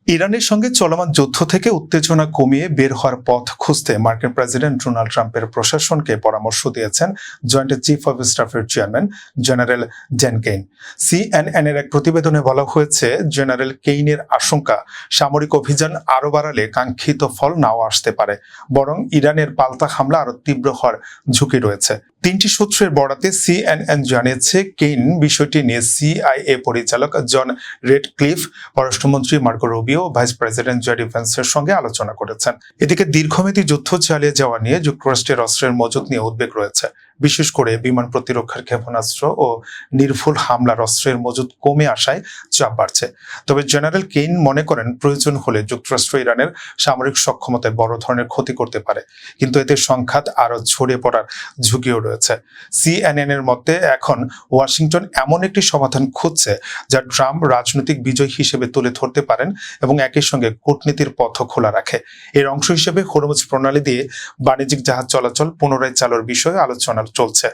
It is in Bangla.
ইরানের সঙ্গে চলমান যুদ্ধ থেকে উত্তেজনা কমিয়ে বের হওয়ার পথ খুঁজতে মার্কিন প্রেসিডেন্ট ডোনাল্ড ট্রাম্পের প্রশাসনকে পরামর্শ দিয়েছেন জয়েন্ট চিফ অব স্টাফের chairman general John Caine. CNN এর এক প্রতিবেদনে বলা হয়েছে, জেনারেল কেইনের আশঙ্কা সামরিক অভিযান আরও বাড়ালে কাঙ্ক্ষিত ফল নাও আসতে পারে, বরং ইরানের পাল্টা হামলা আরও তীব্র হওয়ার ঝুঁকি রয়েছে। তিনটি সূত্রের বরাতে সিএনএন জানিয়েছে, কেইন বিষয়টি নিয়ে সিআইএ পরিচালক জন রেডক্লিফ, পররাষ্ট্রমন্ত্রী Marco Rubio, vice president JD ভ্যান্সের সঙ্গে আলোচনা করেছেন। এদিকে দীর্ঘমেয়াদী যুদ্ধ চালিয়ে যাওয়া নিয়ে যুক্তরাষ্ট্রের অস্ত্রের মজুত নিয়ে উদ্বেগ রয়েছে। বিশেষ করে বিমান প্রতিরক্ষার ক্ষেপণাস্ত্র ও নির্ভুল হামলার অস্ত্রের মজুত কমে আসায় চাপ বাড়ছে। তবে জেনারেল কেইন মনে করেন, প্রয়োজন হলে যুক্তরাষ্ট্র ইরানের সামরিক সক্ষমতায় বড় ধরনের ক্ষতি করতে পারে, কিন্তু এতে সংঘাত আরও ছড়িয়ে পড়ার ঝুঁকিও রয়েছে। সিএনএন এর মতে, এখন ওয়াশিংটন এমন একটি সমাধান খুঁজছে যা ট্রাম্প রাজনৈতিক বিজয় হিসেবে তুলে ধরতে পারেন এবং একই সঙ্গে কূটনীতির পথও খোলা রাখে। এর অংশ হিসেবে হরমুজ প্রণালী দিয়ে বাণিজ্যিক জাহাজ চলাচল পুনরায় চালুর বিষয়ে আলোচনা চলছে।